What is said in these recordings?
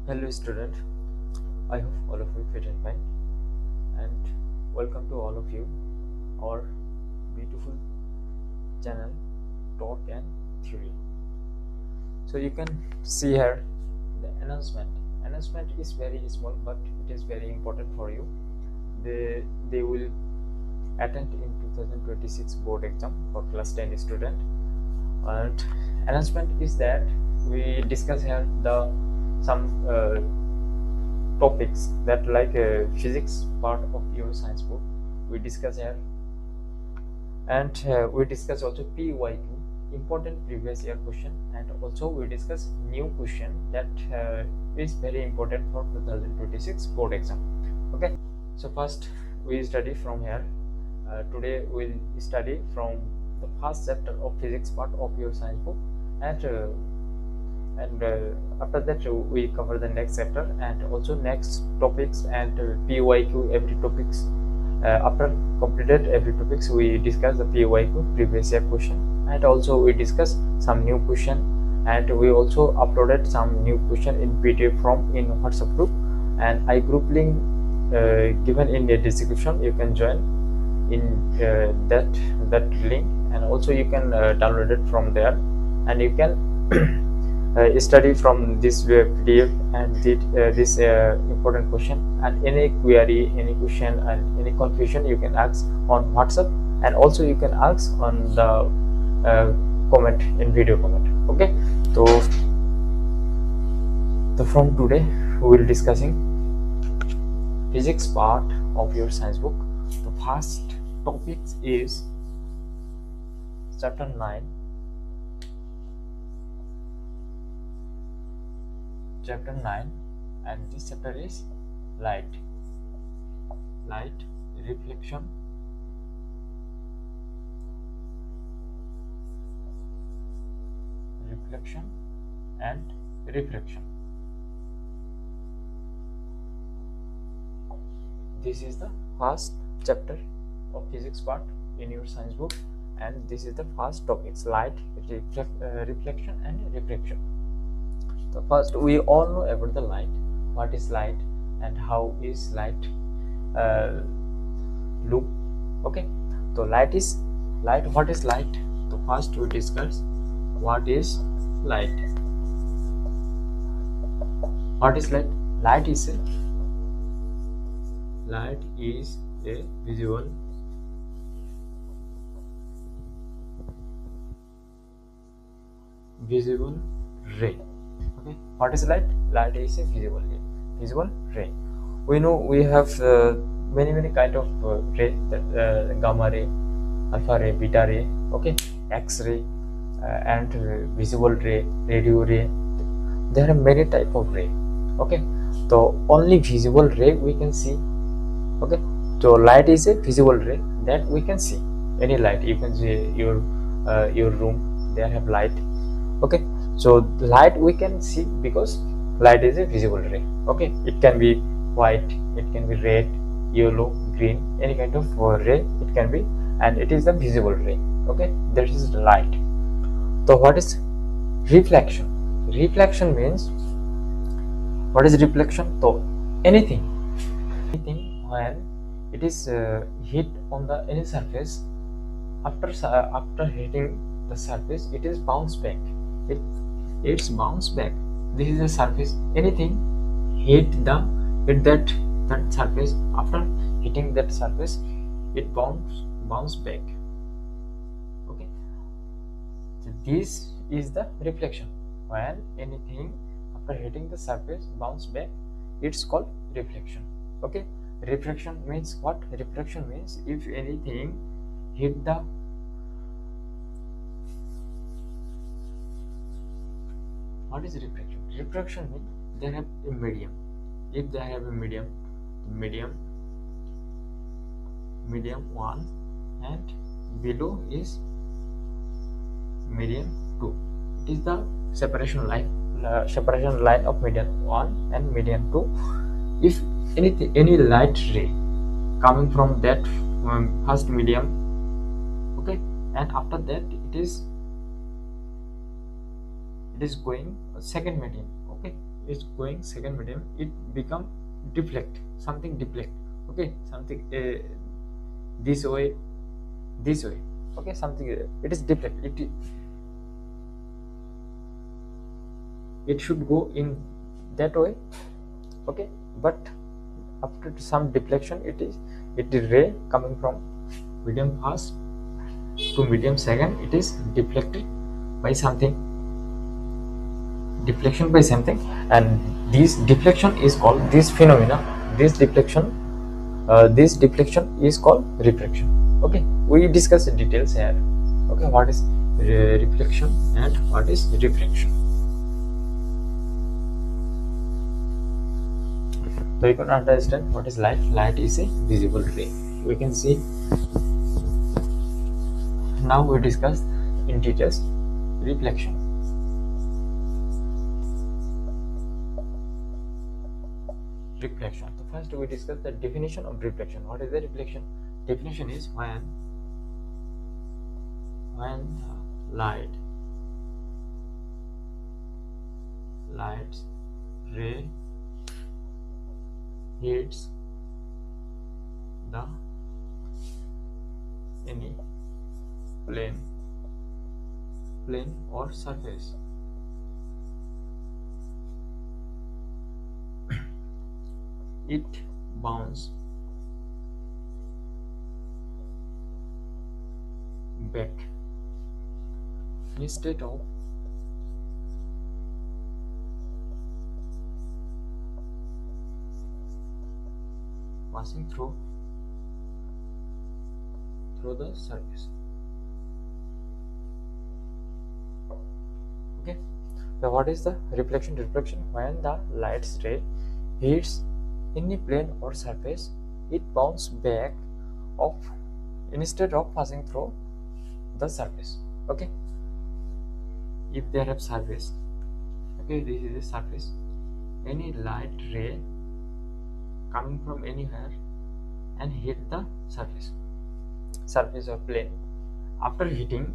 Hello student, I hope all of you fit and fine, and welcome to all of you our beautiful channel Talk and Theory. So you can see here the announcement. Announcement is very small but it is very important for you. They will attend in 2026 board exam for class 10 student, and announcement is that we discuss here the some topics that like physics part of your science book we discuss here, and we discuss also PYQ, important previous year question, and also we discuss new question that is very important for 2026 board exam. Okay, so first we study from here. Today we'll study from the first chapter of physics part of your science book, and after that we cover the next chapter and also next topics and PYQ every topics. After completed every topics we discuss the PYQ previous year question, and also we discuss some new question, and we also uploaded some new question in PDF from in WhatsApp group, and I group link given in the description. You can join in that link, and also you can download it from there, and you can study from this PDF and this important question, and any query, any question, and any confusion you can ask on WhatsApp, and also you can ask on the comment in video comment. Okay, so from today we will discussing physics part of your science book. The first topic is chapter 9. Chapter 9, and this chapter is light, reflection, and refraction. This is the first chapter of physics part in your science book, and this is the first topics: light, reflection, and refraction. So first, we all know about the light. What is light and how is light look? Okay, so light is light. What is light? So first we discuss what is light. What is light? Light is a visual ray. Okay, what is light? Light is a visual ray. We know we have many kind of ray, that gamma ray, alpha ray, beta ray, okay, X-ray, and visible ray, radio ray. There are many type of ray. Okay, so only visible ray we can see. Okay, so light is a visible ray that we can see. Any light, you can see your room, they have light. Okay, so light we can see because light is a visible ray. Okay, it can be white, it can be red, yellow, green, any kind of ray it can be, and it is the visible ray. Okay, that is light. So what is reflection? Reflection means, what is reflection? So anything when it is hit on the any surface, after hitting the surface, it is bounce back. It's bounce back. This is a surface. Anything hit that surface, after hitting that surface, it bounce back. Okay, so this is the reflection. When anything after hitting the surface bounce back, it's called reflection. Okay, refraction means what? Refraction means if anything hit the what is refraction? Refraction means they have a medium. If they have a medium 1, and below is medium 2. It is the separation line of medium 1 and medium 2. If any light ray coming from that first medium, okay, and after that it is going second medium. Okay, is going second medium, it become deflect, something deflect, okay, something this way, this way, okay, something it is deflect, it should go in that way, okay, but after some deflection, it is ray coming from medium fast to medium second, it is deflected by something, deflection by something, and this deflection is called, this phenomena, this deflection is called refraction. Okay, we discuss the details here. Okay, what is reflection and what is refraction? So you can understand what is light. Light is a visible ray. We can see. Now we discuss in details reflection. Reflection. So first we discuss the definition of reflection. What is the reflection? Definition is when light's ray hits the any plane or surface, it bounces back instead of passing through the surface. Okay, so what is the reflection? Reflection, when the light's ray hits any plane or surface, it bounces back off instead of passing through the surface. Okay, if there have surface, okay, this is a surface, any light ray coming from anywhere and hit the surface or plane, after hitting,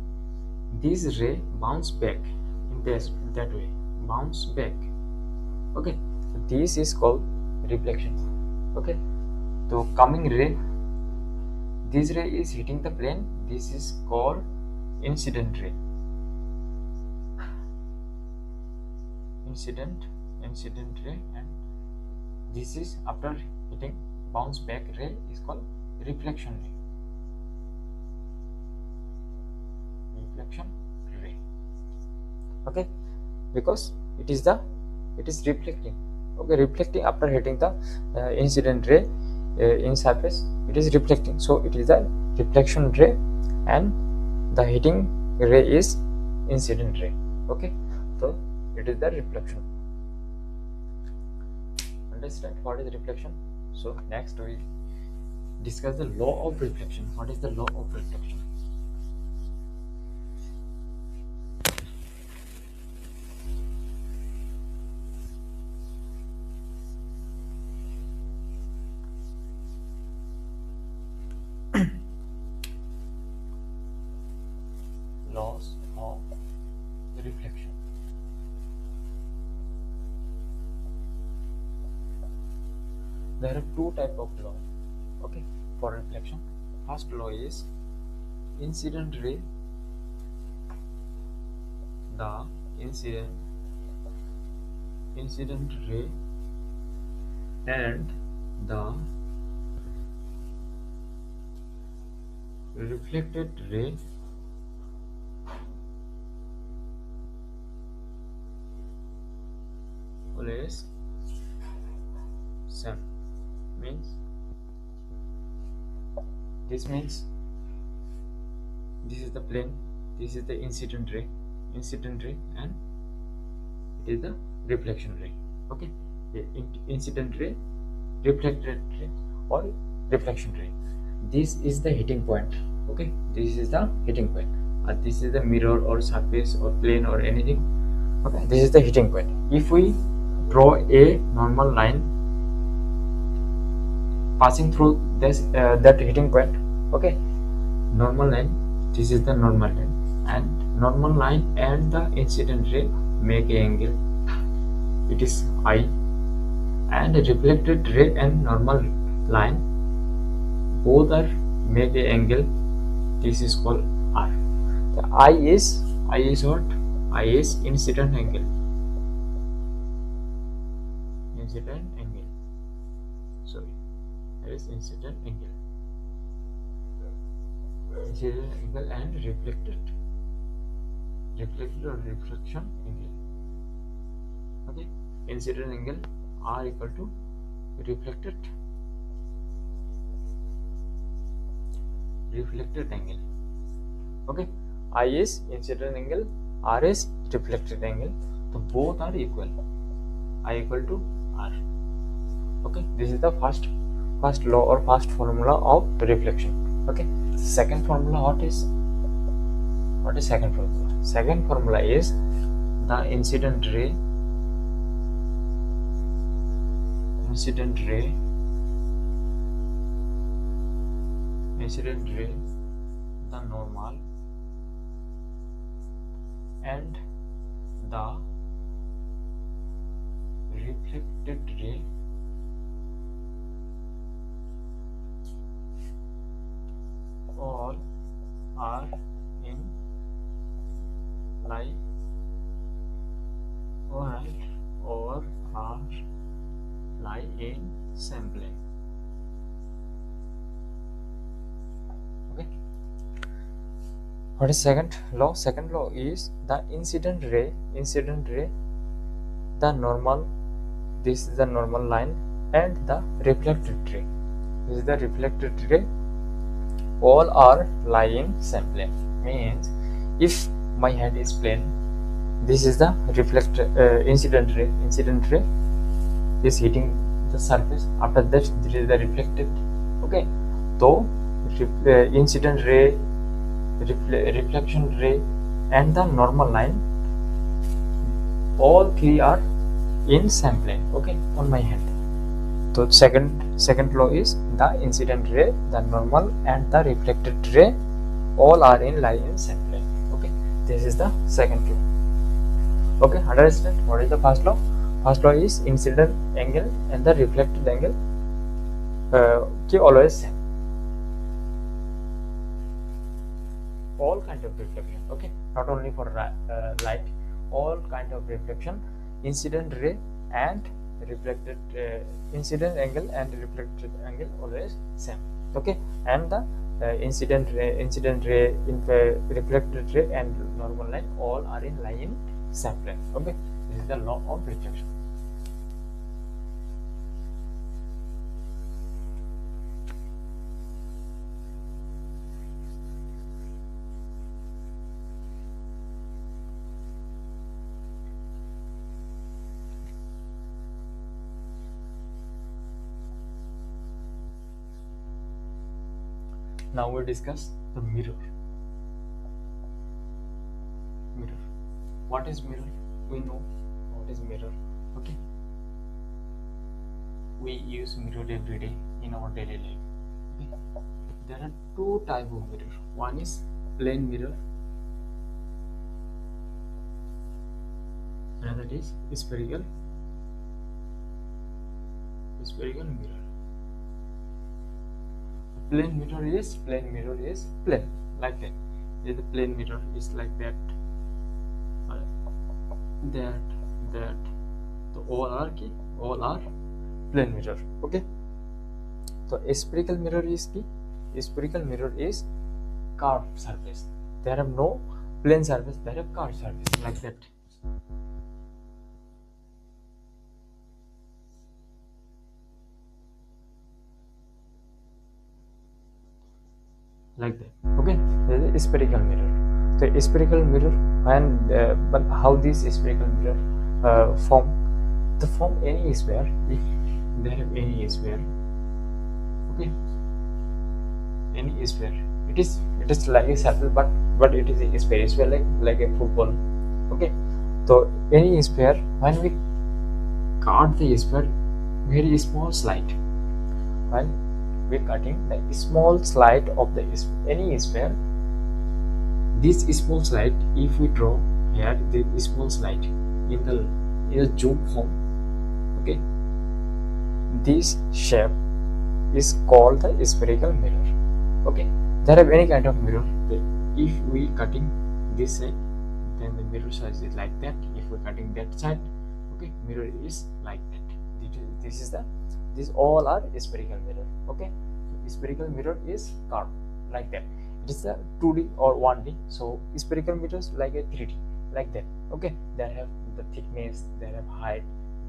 this ray bounce back in that way, bounce back. Okay, this is called reflection. Okay, so coming ray, this ray is hitting the plane, this is called incident ray. Incident ray, and this is after hitting bounce back ray is called reflection ray. Reflection ray. Okay, because it is reflecting. Okay, reflecting after hitting the incident ray in surface, it is reflecting, so it is the reflection ray, and the hitting ray is incident ray. Okay, so it is the reflection. Understand what is reflection? So next we discuss the law of reflection. What is the law of reflection? Laws of reflection. There are two types of law, okay, for reflection. First law is incident ray. The incident ray and the reflected ray always same. This means this is the plane, this is the incident ray, and it is the reflection ray. Okay, the incident ray, reflected ray, or reflection ray. This is the hitting point. Okay, this is the hitting point. This is the mirror or surface or plane or anything. Okay, this is the hitting point. If we draw a normal line passing through this that hitting point, okay, normal line, this is the normal line, and normal line and the incident ray make an angle. it is I, and reflected ray and normal line both are make a angle. This is called R. The I is what? I is incident angle. Incident angle. Sorry, that is incident angle. Incident angle and reflected or reflection angle. Okay, incident angle R equal to reflected angle. Okay, I is incident angle, R is reflected angle, so both are equal. I equal to R. Okay, this is the first law or first formula of reflection. Okay, second formula, what is second formula? Second formula is the incident ray the normal and the reflected ray all are in line or are lie in same plane. Okay, what is second law? Second law is the incident ray the normal, this is the normal line, and the reflected ray, this is the reflected ray, all are lying same plane. Means if my hand is plane, this is the incident ray is hitting the surface, after that this is the reflected. Okay, so incident ray, reflection ray and the normal line, all three are in same plane. Okay, on my hand. So second law is the incident ray, the normal and the reflected ray all are lie in same plane. Okay, this is the second law. Okay, understand what is the first law? First law is incident angle and the reflected angle always same. All kind of reflection. Okay, not only for light, all kind of reflection, incident ray and reflected incident angle and reflected angle always same. Okay, and the incident ray, reflected ray and normal line all are in line in same plane. Okay, this is the law of reflection. Now we discuss the mirror. What is mirror? We know what is mirror. Okay, we use mirror every day in our daily life. Okay, there are two types of mirror. One is plane mirror, another is spherical mirror. Plane mirror is plane, like that. The plane mirror is like that, that. So all are plane mirror. Okay, so spherical mirror is curved surface. There have no plane surface, there have curved surface, like that. Like that. Okay, there is a spherical mirror. So spherical mirror, and but how this spherical mirror form? The form any sphere, if there have any sphere. Okay, any sphere. It is like a circle, but it is a sphere. Sphere like a football. Okay, so any sphere, when we cut the sphere, very small slide. When we cutting the small slide of the any sphere, this small slide, if we draw here the small slide in the zoom form, this shape is called the spherical mirror. Okay, there are any kind of mirror. If we cutting this side, then the mirror size is like that. If we cutting that side, okay, mirror is like that. These all are spherical mirror. Okay, spherical mirror is curved like that. It is a 2D or 1D. So spherical mirrors like a 3D, like that. Okay, they have the thickness, they have height,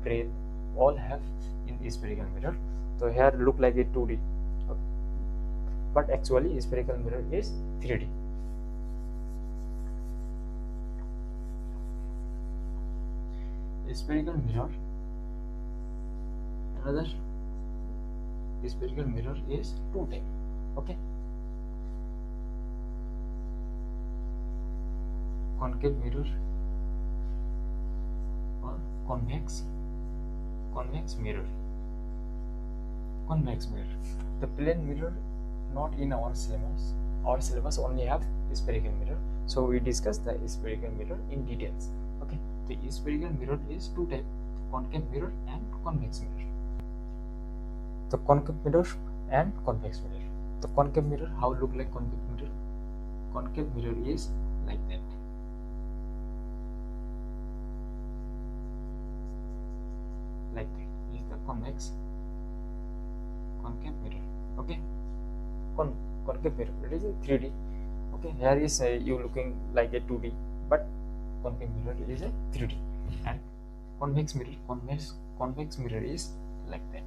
breadth, all have in spherical mirror. So here look like a 2D, but actually spherical mirror is 3D. Spherical mirror, another spherical mirror is two type. Okay, concave mirror or convex mirror. The plane mirror not in our syllabus. Our syllabus only have spherical mirror, so we discuss the spherical mirror in details. Okay, the spherical mirror is two type: concave mirror and convex mirror. The concave mirror and convex mirror. The concave mirror, how look like concave mirror? Concave mirror is like that. Like that is the concave mirror. Okay, concave mirror, it is a 3D. Okay, here is you looking like a 2D, but concave mirror is a 3D. And convex mirror is like that.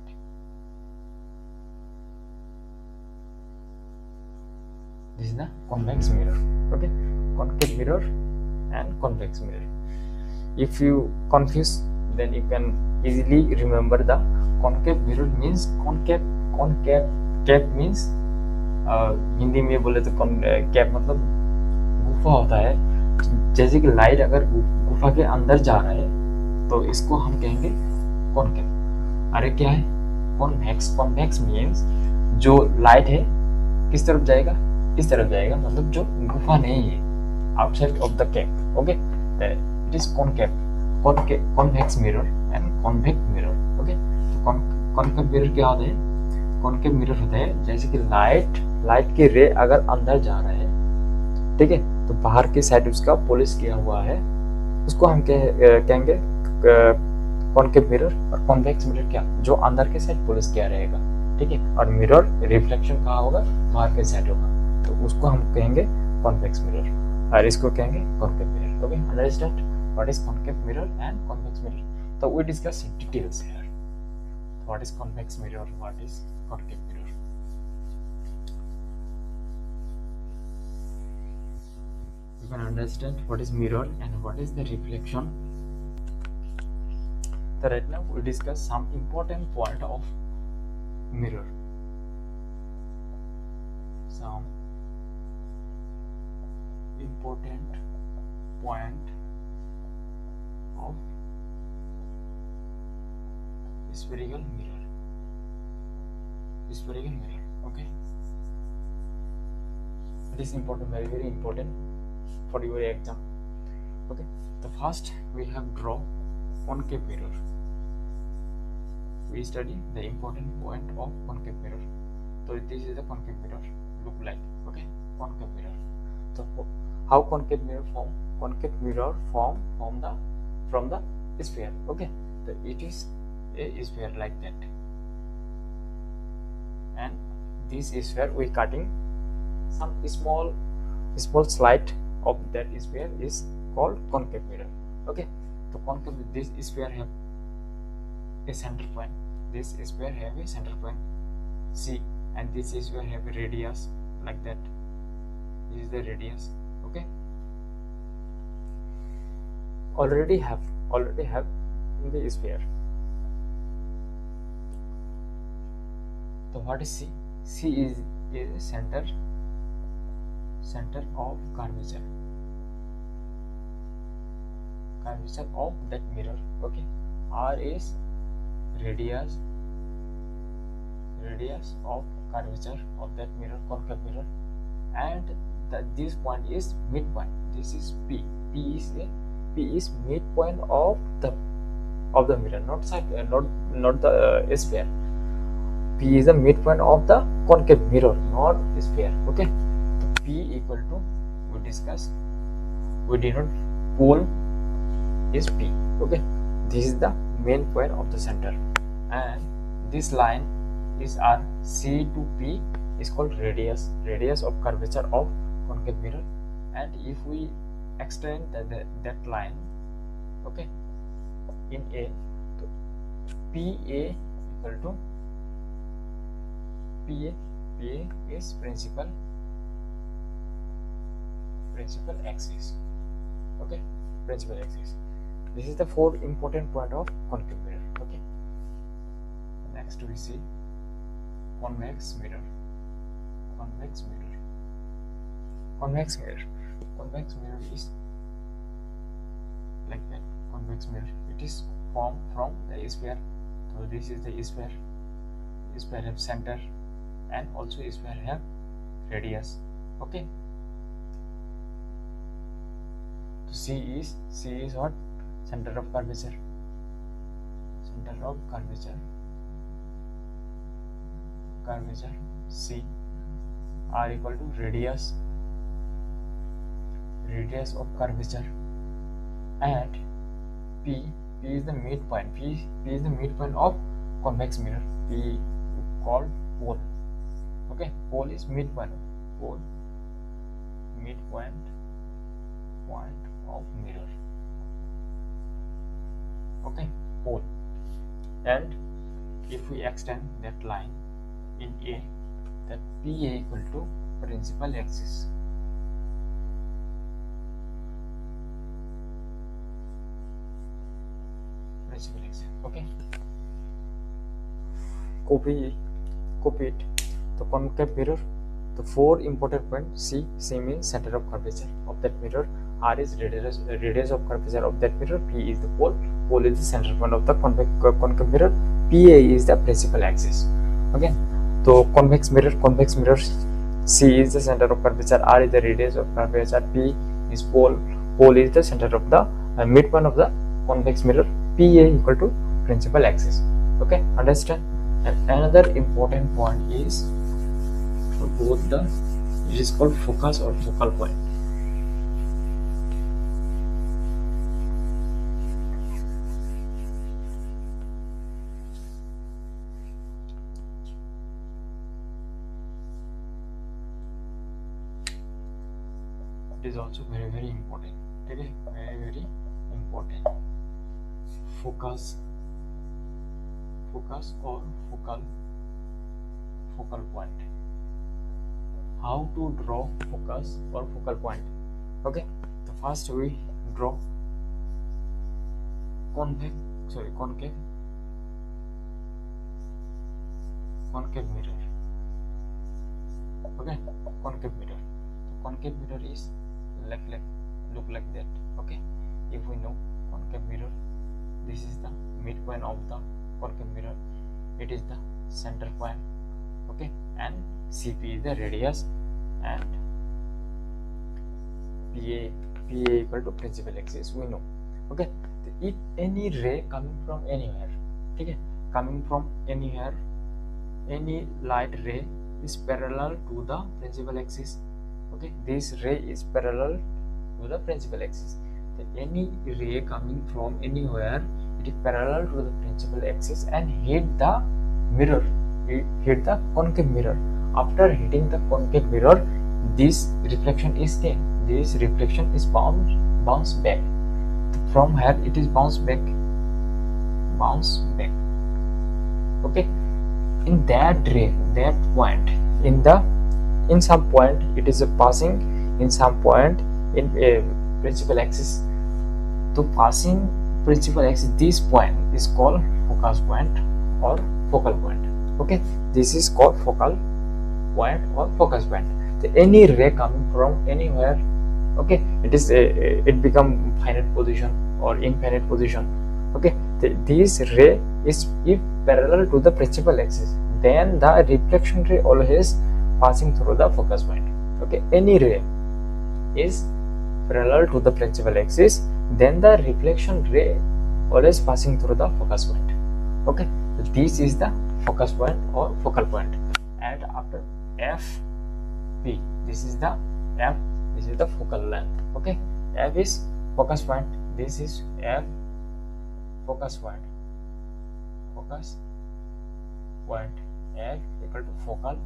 This is the convex mirror. Okay, concave mirror and convex mirror. If you confuse, then you can easily remember the concave mirror means concave means Hindi में बोले तो cap मतलब गुफा होता है. जैसे कि light अगर गुफा के अंदर जा रहा है तो इसको हम कहेंगे कॉनकेव. अरे क्या है कॉन्वेक्स मीन्स जो लाइट है किस तरफ जाएगा, इस तरफ जाएगा, मतलब जो गुफा नहीं है, outside of the cap. Okay, it is convex mirror and convex mirror. Okay, तो कॉन्केव मिरर क्या होता है? कॉन्केव मिरर होता है जैसे कि लाइट की रे अगर अंदर जा रहा है, ठीक है, तो बाहर की साइड उसका पॉलिश किया हुआ है, उसको हम कहेंगे कॉन्केव मिरर. और कॉन्वेक्स मिरर क्या, जो अंदर के साइड पॉलिश किया रहेगा, ठीक है, और मिरर रिफ्लेक्शन कहाँ होगा, बाहर के साइड होगा, तो उसको हम कहेंगे कॉन्वेक्स मिरर और इसको कहेंगे concave mirror. Okay, understand what is concave mirror and convex mirror. तो we discuss details here. What is convex mirror, what is concave mirror. You can understand what is mirror and what is the reflection. So right now we discuss some important point of mirror. Some important point of spherical mirror. Spherical mirror. Okay, it is important, very important for your exam. Okay, the first we have draw concave mirror. We study the important point of concave mirror. So this is the concave mirror look like. Okay, concave mirror. So how concave mirror form? Concave mirror form from the sphere. Okay, so it is a sphere like that, and this sphere we cutting some small slice of that sphere is called concave mirror. Okay, so concave, this sphere have a center point, this sphere have a center point C, and this sphere have a radius like that. This is the radius. Okay, already have in the sphere. So what is C? C is a center of curvature of that mirror. Okay, R is radius of curvature of that mirror, concave mirror, and this point is midpoint. This is P. P is midpoint of the mirror, not side, not the sphere. P is the midpoint of the concave mirror, not sphere. Okay, so P equal to, we discussed, we denote pole is P. Okay, this is the main point of the center, and this line is our C to P is called radius of curvature of concave mirror. And if we extend that line, okay, in A, so PA equal to PA is principal axis. Okay, principal axis. This is the 4 important point of concave mirror. Okay, next we see convex mirror. Convex mirror is like that. Convex mirror, it is formed from the sphere. So this is the sphere. Sphere have center, and also sphere have radius. Okay, so C is what? Center of curvature. C. R equal to radius of curvature, and P is the midpoint. P is the midpoint of convex mirror. P called pole. Okay, pole is midpoint. Midpoint of mirror. Okay, pole. And if we extend that line in A, that PA equal to principal axis. Okay, copy it. The concave mirror, the 4 important points. C means center of curvature of that mirror. R is radius of curvature of that mirror. P is the pole is the center point of the concave mirror. PA is the principal axis. Okay, so convex mirror, C is the center of curvature, R is the radius of curvature, P is pole is the center of the midpoint of the convex mirror. PA equal to principal axis. Okay, understand? And another important point is it is called focus or focal point. It is also very important. Okay, very important. Focus or focal point. How to draw focus or focal point? Okay, so first we draw concave mirror. Okay, concave mirror. So concave mirror is look like that. Okay, if we know concave mirror, this is the midpoint of the concave mirror, it is the center point. Okay, and CP is the radius, and PA equal to principal axis, we know. Okay, if any ray coming from anywhere, okay, any light ray is parallel to the principal axis. Okay, this ray is parallel to the principal axis. Any ray coming from anywhere, it is parallel to the principal axis and hit the mirror, hit the concave mirror. After hitting the concave mirror, this reflection is there. This reflection is bounce back. From here it is bounce back. Okay, in that ray, that point, in some point it is passing, in some point in a principal axis. To passing principal axis, this point is called focus point or focal point. Okay, this is called focal point or focus point. Any ray coming from anywhere, okay, it become finite position or infinite position. Okay, this ray is if parallel to the principal axis, then the reflection ray always passing through the focus point. Okay, any ray is parallel to the principal axis, then the reflection ray always passing through the focus point. Okay, so this is the focus point or focal point. And after FP, this is the F, this is the focal length. Okay, F is focus point, this is F focus point, focus point, F equal to focal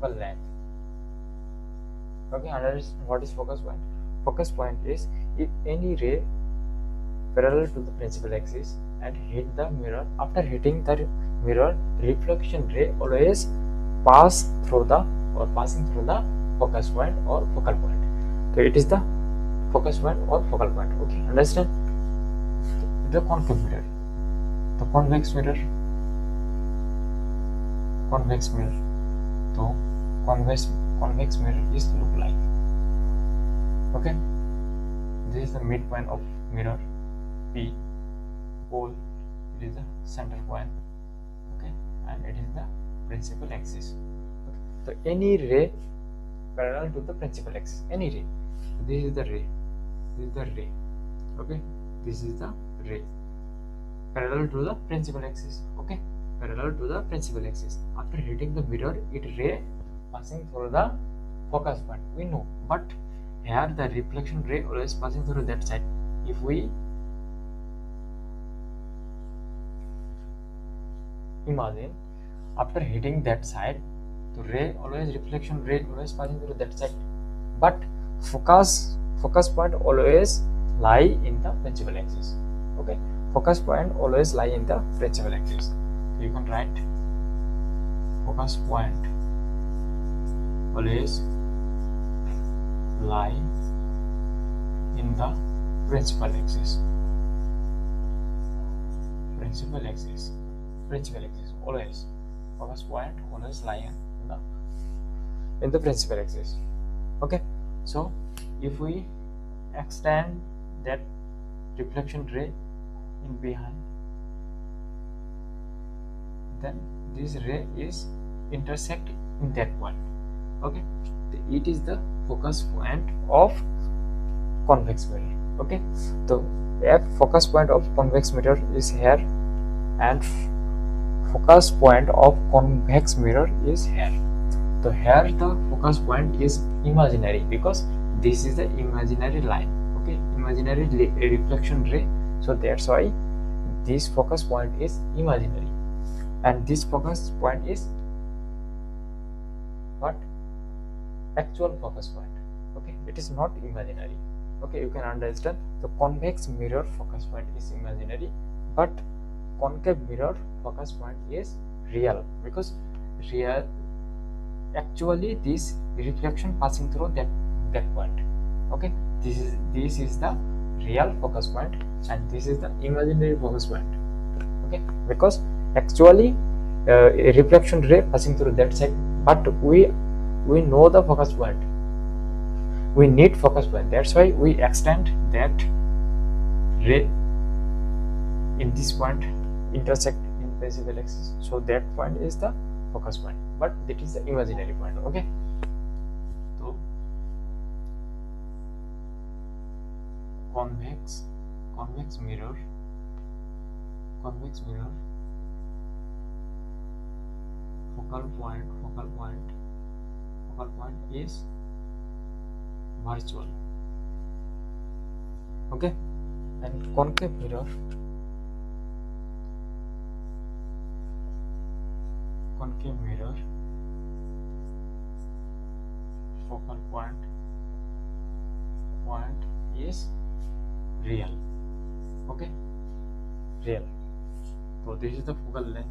length. Okay, understand what is focus point? Focus point is if any ray parallel to the principal axis and hit the mirror, after hitting the mirror, reflection ray always pass through the or passing through the focus point or focal point. So it is the focus point or focal point. Okay, understand? The concave mirror, the convex mirror, convex mirror. So convex mirror is look like. Okay, this is the midpoint of mirror P, pole, it is the center point. Okay, and it is the principal axis. Okay. So any ray parallel to the principal axis, any ray. This is the ray, this is the ray. Okay, this is the ray parallel to the principal axis. Okay, parallel to the principal axis. After hitting the mirror, it ray passing through the focus point, we know, but here the reflection ray always passing through that side. If we imagine after hitting that side, the ray always reflection ray always passing through that side, but focus point always lie in the principal axis. Okay, focus point always lie in the principal axis. So you can write focus point always lie in the principal axis. Principal axis always. Focus point always lie in the principal axis. Okay, so if we extend that reflection ray in behind, then this ray is intersect in that point. Okay, it is the focus point of convex mirror. Okay, so F focus point of convex mirror is here and focus point of convex mirror is here. So here the focus point is imaginary because this is the imaginary line. Okay, imaginary reflection ray. So that's why this focus point is imaginary, and this focus point is what? Actual focus point. Okay, it is not imaginary. Okay, you can understand the convex mirror focus point is imaginary, but concave mirror focus point is real because real actually this reflection passing through that point. Okay, this is the real focus point and this is the imaginary focus point. Okay, because actually a reflection ray passing through that side, but we know the focus point, we need focus point, that's why we extend that ray in this point intersect in principal axis, so that point is the focus point, but that is the imaginary point. Okay, so convex mirror focal point is virtual. Okay, and concave mirror focal point is real. Okay, real. So this is the focal length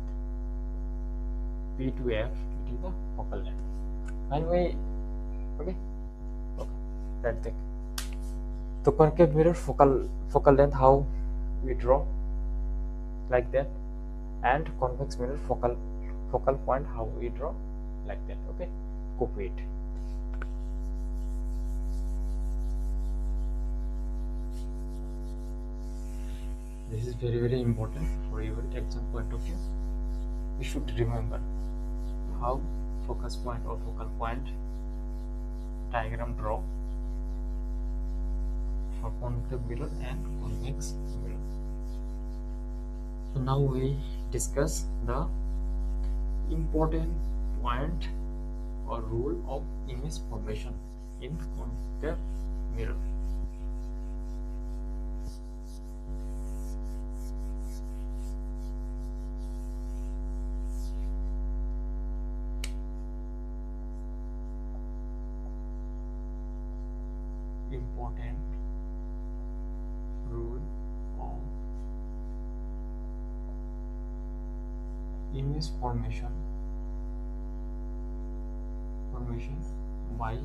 P to F, it is the focal length. And we okay that thing. The concave mirror focal length, how we draw like that, and convex mirror focal point, how we draw like that. Okay, copy it. This is very important for your exam point of view. You should remember how focus point or focal point diagram draw for concave mirror and convex mirror. So now we discuss the important point or rule of image formation in concave mirror. Important rule of image formation by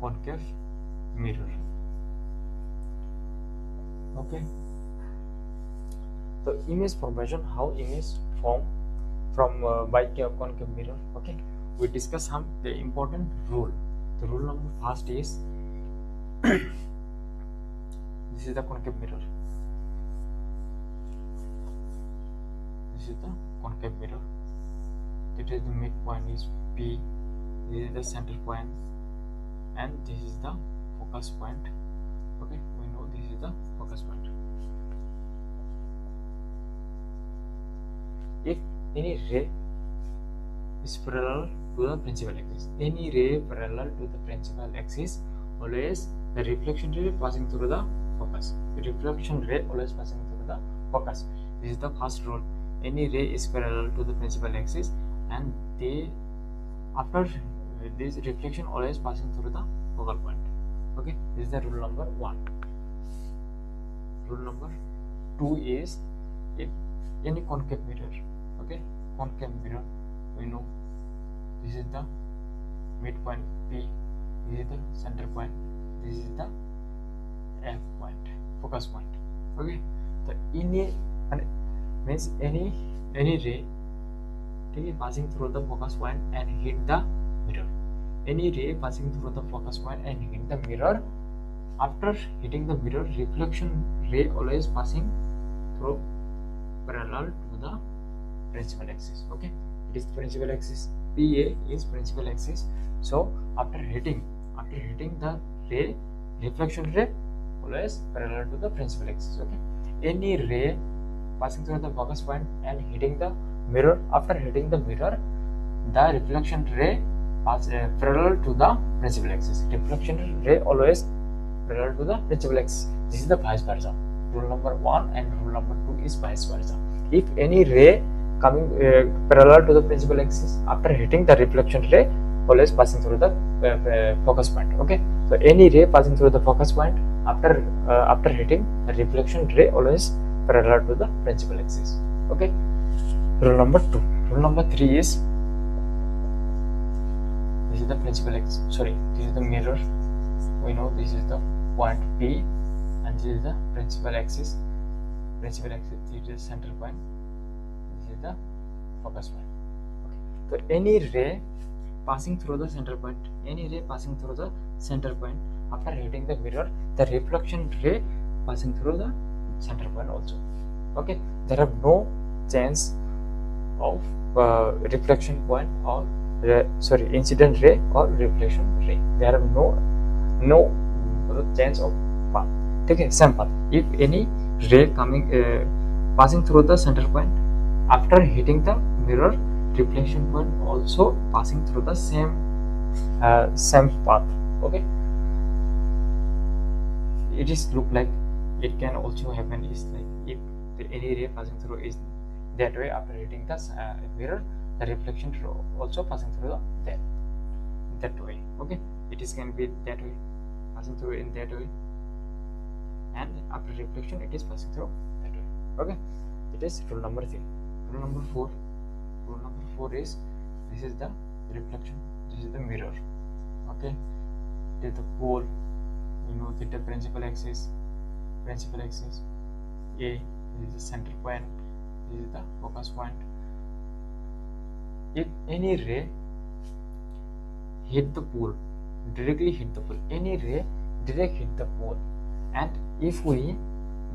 concave mirror. Okay, so image formation, how image form from by concave mirror. Okay, we discuss some the important rule. The rule number first is this is the concave mirror. This is the concave mirror. That is the midpoint is P. This is the center point, and this is the focus point. Okay, we know this is the focus point. If any ray is parallel to the principal axis, any ray parallel to the principal axis, always the reflection ray passing through the focus. The reflection ray always passing through the focus. This is the first rule. Any ray is parallel to the principal axis, and they after this reflection always passing through the focal point. Okay, this is the rule number 1. Rule number 2 is if any concave mirror, okay, concave mirror, we know this is the midpoint P, this is the center point, this is the F point, focus point. Okay, so any means any ray passing through the focus point and hit the mirror. Any ray passing through the focus point and hit the mirror, after hitting the mirror, reflection ray always passing through parallel to the principal axis. Okay, it is principal axis. PA is principal axis. So after hitting the ray, reflection ray always parallel to the principal axis. Okay, any ray passing through the focus point and hitting the mirror, after hitting the mirror, the reflection ray pass parallel to the principal axis. Reflection ray always parallel to the principal axis. This is the vice versa. Rule number 1 and rule number 2 is vice versa. If any ray coming parallel to the principal axis, after hitting the reflection ray always passing through the focus point. Okay, so any ray passing through the focus point after hitting the reflection ray always parallel to the principal axis. Okay, rule number 2. Rule number 3 is this is the principal axis. Sorry, this is the mirror. We know this is the point P, and this is the principal axis. Principal axis, this is the center point. This is the focus point. Okay, so any ray passing through the center point, after hitting the mirror, the reflection ray passing through the center point also. Okay, there are no chance of reflection point or incident ray or reflection ray. There are no chance of path. Okay, same path. If any ray coming passing through the center point, after hitting the mirror, reflection point also passing through the same path. Okay, it is look like it can also happen is like if any ray passing through is that way, after hitting the mirror, the reflection also passing through that way. Okay, it is can be that way, passing through in that way, and after reflection it is passing through that way. Okay, it is rule number 3. Rule number 4. Rule number 4 is this is the reflection, this is the mirror. Okay, this is the pole. You know the principal axis. A, this is the center point, this is the focus point. If any ray hit the pole, directly hit the pole, any ray directly hit the pole, and if we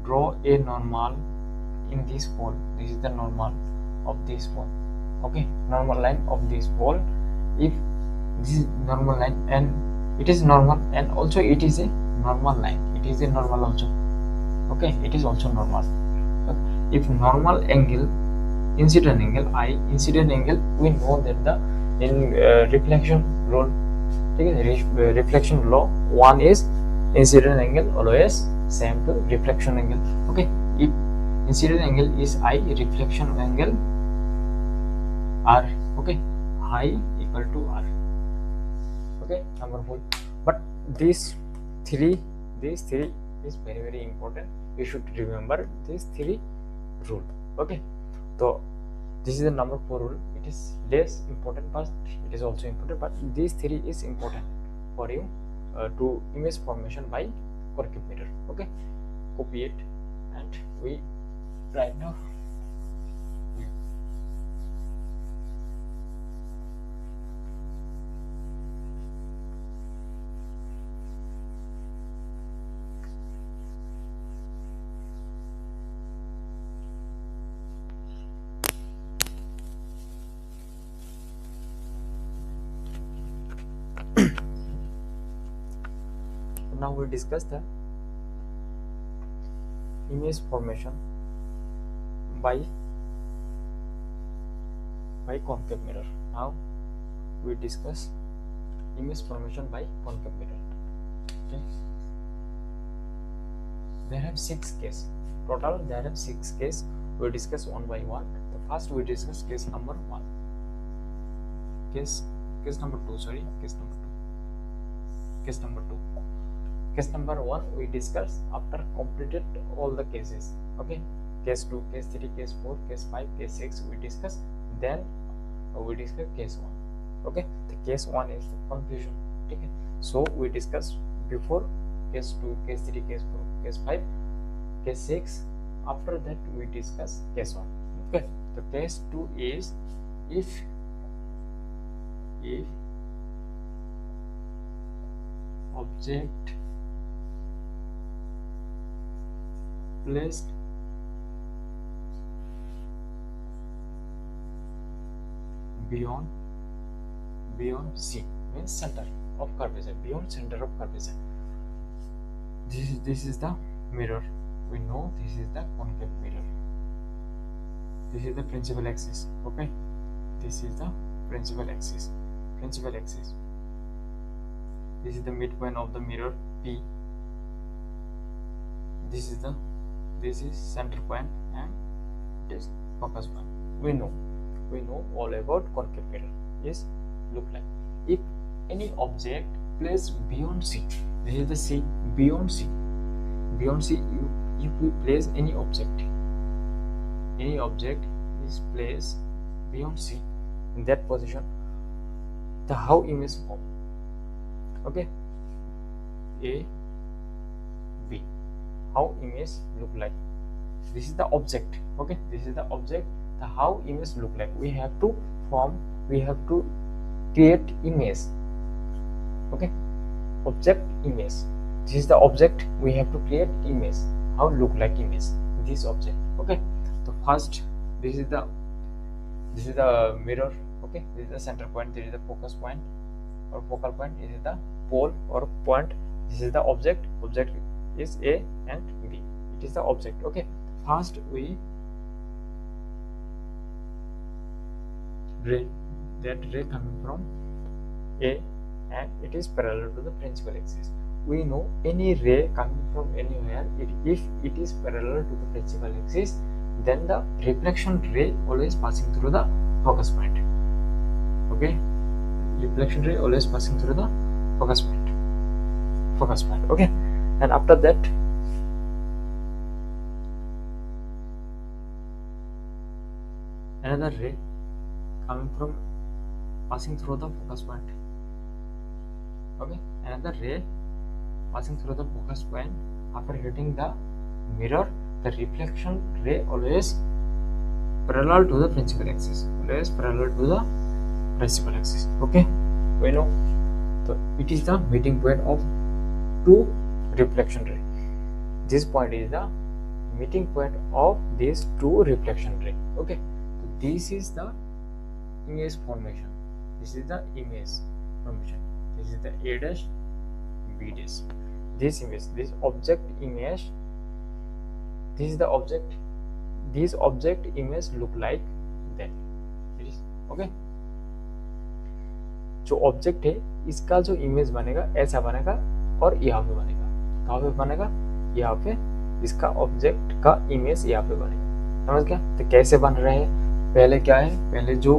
draw a normal in this pole, this is the normal of this pole. Okay, normal line of this pole. If this is normal line and it is normal, and also it is a normal line, it is a normal also. Okay, it is also normal. If normal angle, incident angle, I incident angle, we know that the in reflection rule, okay, reflection law, one is incident angle always same to reflection angle. Okay, if incident angle is I, reflection angle R. Okay, I equal to R. Okay, number 4. But these three is very important. You should remember these three rule. Okay, so this is the number 4 rule. It is less important, but it is also important. But these three is important for you to image formation by concave mirror. Okay, copy it, and we right now. Now we discuss the image formation by concave mirror. Now we discuss image formation by concave mirror. Okay, there have 6 cases total. There have 6 cases. We discuss one by one. The first we discuss case number 1, case number 2, sorry, case number 2. Case number 1 we discuss after completed all the cases. Okay, case 2, case 3, case 4, case 5, case 6 we discuss. Then we discuss case 1. Okay, the case 1 is confusion. Okay, so we discuss before case 2, case 3, case 4, case 5, case 6. After that we discuss case 1. Okay, the case 2 is if object placed beyond C, means center of curvature, beyond center of curvature. This is the mirror. We know this is the concave mirror. This is the principal axis. Okay, this is the principal axis. This is the midpoint of the mirror P. This is center point, and this focus point. We know all about concave mirror is look like. If any object placed beyond C, this is the C, beyond C. If we place any object is placed beyond C, in that position, the how image form. Okay, A, B, how image look like. This is the object. Okay, this is the object. The how image look like. We have to create image. Okay, object image. This is the object. We have to create image. How look like image this object. Okay, so first this is the mirror. Okay, this is the center point. This is the focus point or focal point. This is the pole or point. This is the object. Object is A and B. It is the object. Okay, first we ray coming from A, and it is parallel to the principal axis. We know any ray coming from anywhere, if it is parallel to the principal axis, then the reflection ray always passing through the focus point. Okay, reflection ray always passing through the focus point. Okay, and after that another ray coming from passing through the focus point. Okay, another ray passing through the focus point. After hitting the mirror, the reflection ray always parallel to the principal axis. Okay, we know, so it is the meeting point of two reflection ray. This point is the meeting point of these two reflection ray. Okay, so this is the image formation. This is the A dash, V dash. This image, this object image, this is the object, this object image look like that. It is okay. जो object है इसका जो image बनेगा ऐसा बनेगा और यहाँ पे बनेगा, कहाँ पे बनेगा, यहाँ पे इसका ऑब्जेक्ट का इमेज यहाँ पे बनेगा। समझ गया? तो कैसे बन रहे हैं, पहले क्या है, पहले जो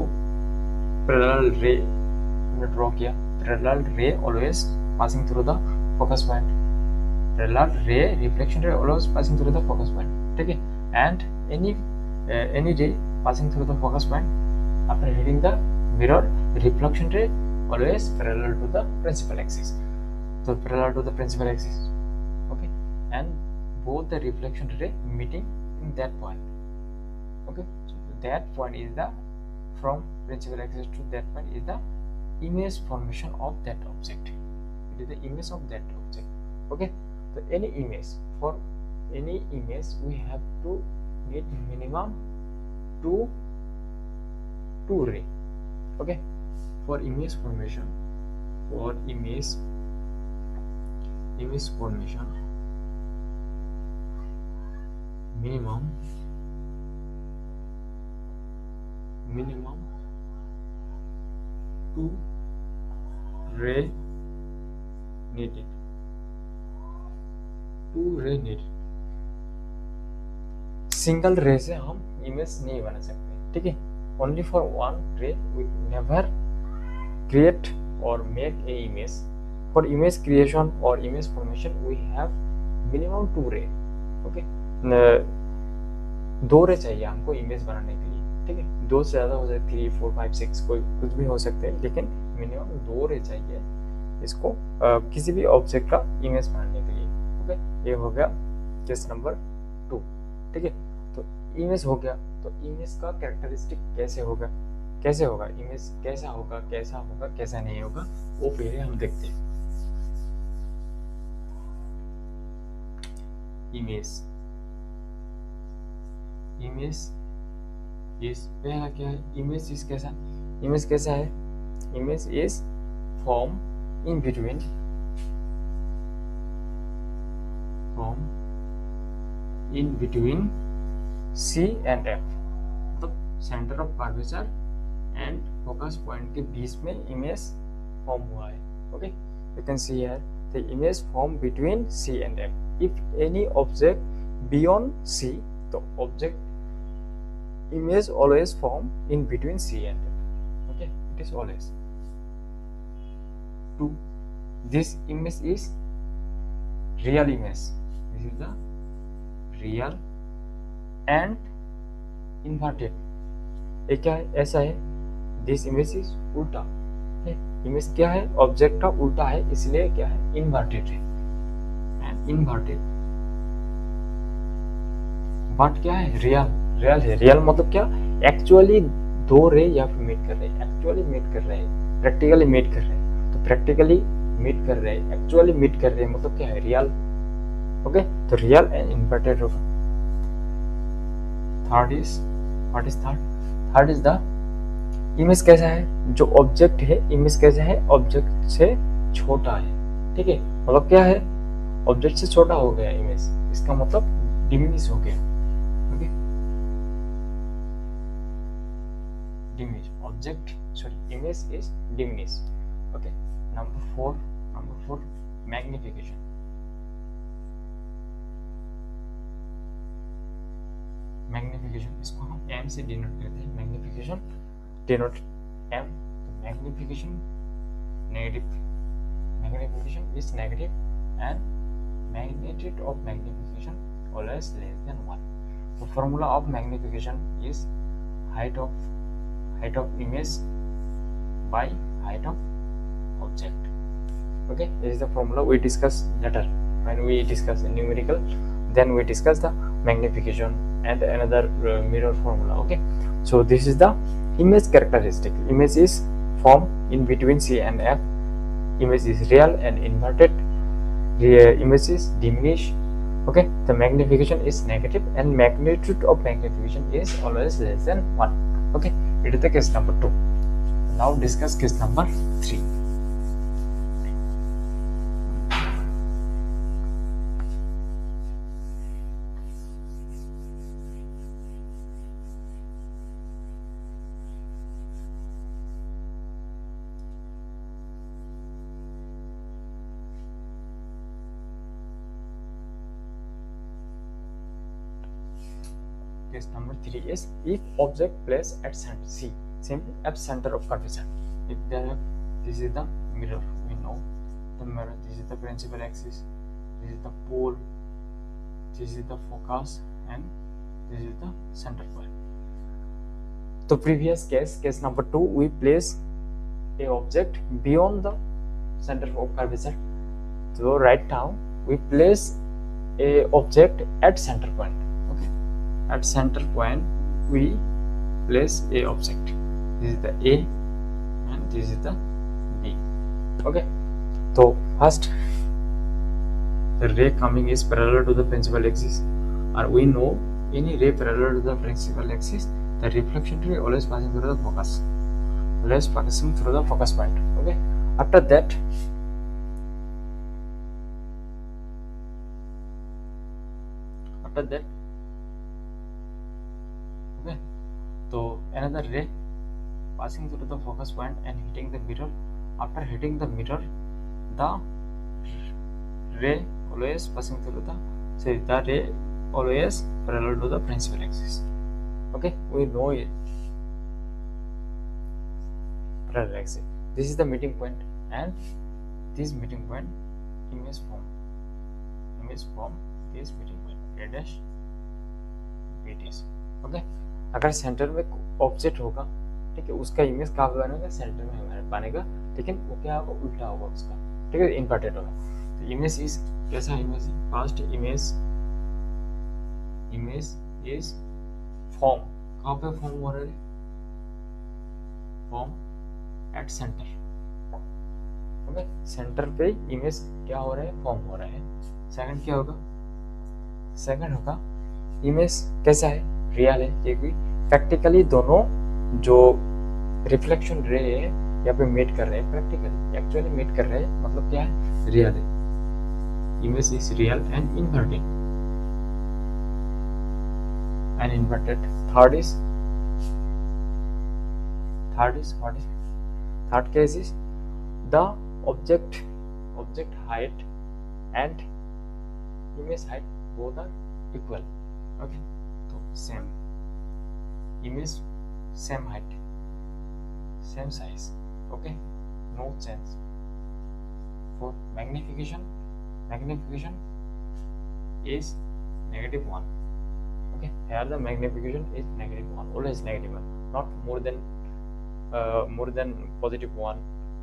पैरेलल रे हमने ड्रॉ किया, parallel ray always passing through the focus point, parallel ray reflection ray always passing through the focus point, ठीक है, and any ray passing through the focus point after hitting the mirror, reflection ray always parallel to the principal axis. So parallel to the principal axis, okay, and both the reflection ray meeting in that point, okay. So that point is the, from principal axis to that point is the image formation of that object. It is the image of that object, okay. So any image, for any image we have to need minimum two ray, okay. For image formation, minimum two ray needed, single रे से हम image नहीं बना सकते, ठीक है। Only for one ray we never create or make a image. For image creation or image formation we have minimum two ray, okay. दो रे चाहिए हमको इमेज बनाने के लिए, ठीक है। दो से ज़्यादा हो सकते 3, 4, 5, 6 कोई कुछ भी हो सकते हैं, लेकिन मिनिमम दो रे चाहिए इसको किसी भी ऑब्जेक्ट का इमेज बनाने के लिए, ओके। ये हो गया केस नंबर 2, ठीक है। तो इमेज हो गया, तो इमेज का कैरेक्टरिस्टिक कैसे होगा, इमेज कैसा होगा, कैसा नहीं होगा, वो पहले हम देखते हैं। इमेज इज पहला क्या है, इमेज इज कैसा है, image is form in between C and F, मतलब centre of curvature and focus point के बीच में इमेज फॉर्म हुआ है, okay. You can see here the image form between C and F. If any object beyond C, तो object image always form in between C and F, okay. It is always 2. This image is real image, this is the real and inverted. ये क्या है, ऐसा है, this image is उल्टा है, image क्या है, ऑब्जेक्ट का उल्टा है, इसलिए क्या है, इन्वर्टेड है, एंड इन्वर्टेड. बट क्या है, रियल है. रियल मतलब क्या, एक्चुअली दो रे या फिर मीट कर रहे हैं, एक्चुअली मीट कर रहे हैं, प्रैक्टिकली मीट कर रहे हैं. तो प्रैक्टिकली मीट कर रहे हैं, एक्चुअली मीट कर रहे हैं, मतलब क्या है, रियल, ओके. तो रियल एंड इन्वर्टेड होगा. थर्ड इज द इमेज कैसा है, जो ऑब्जेक्ट है, इमेज कैसा है, ऑब्जेक्ट से छोटा है, ठीक है. मतलब क्या है, ऑब्जेक्ट से छोटा हो गया इमेज, इसका मतलब डिमिनिश हो गया, okay. Diminish object, sorry, image is diminish, okay. Number 4 magnification. Magnification, इसको हम m से डिनोट करते हैं. Magnification denote m. तो magnification negative, magnification is negative and magnitude of magnification always less than 1. तो formula of magnification is height of image by height of object, okay. This is the formula we discuss later when we discuss numerical, then we discuss the magnification and another mirror formula, okay. So this is the image characteristic. Image is formed in between C and F. Image is real and inverted. Image is diminished, okay. The magnification is negative and magnitude of magnification is always less than 1, okay. It is the case number 2. Now discuss case number 3. case number 3 is if object placed at center, see simply at center of curvature. If there have, this is the mirror, we know the mirror, this is the principal axis, this is the pole, this is the focus, and this is the center point. So previous case number 2, we place a object beyond the center of curvature. So right now we place a object at center point. Okay, at center point we place a object. This is the A and this is the B. Okay, so first the ray coming is parallel to the principal axis, and we know any ray parallel to the principal axis, the reflection ray always passing through the focus, always passing through the focus point. Okay, after that okay, so another ray passing through the focus point and hitting the mirror. After hitting the mirror, the ray always passing through the ray always parallel to the principal axis. Okay, we know it, parallel axis. This is the meeting point, and this meeting point image from this meeting point A dash B dash. Okay, अगर centre में object होगा, ठीक है, उसका image कहाँ पे बनेगा, centre में हमारे बनेगा, लेकिन वो क्या होगा, उल्टा होगा उसका, ठीक है, इन्वर्टेड होगा. तो इमेज इज कैसा इमेज है, फर्स्ट इमेज इज फॉर्म, कहाँ पे फॉर्म हो रहा है, form at centre. Okay, centre पे इमेज क्या हो रहा है, फॉर्म हो रहा है. सेकंड क्या होगा, सेकंड होगा इमेज कैसा है, रियल है, क्योंकि प्रैक्टिकली दोनों जो रिफ्लेक्शन रे है यहाँ पे मीट कर रहे हैं, प्रैक्टिकली एक्चुअली मीट कर रहे हैं, मतलब क्या है, रियल है. Image is real and inverted third case is the object height and image height both are equal. Okay, so same image, same height, same size. Okay, no change. For magnification is -1. Okay, here the magnification is -1, always -1, not more than +1,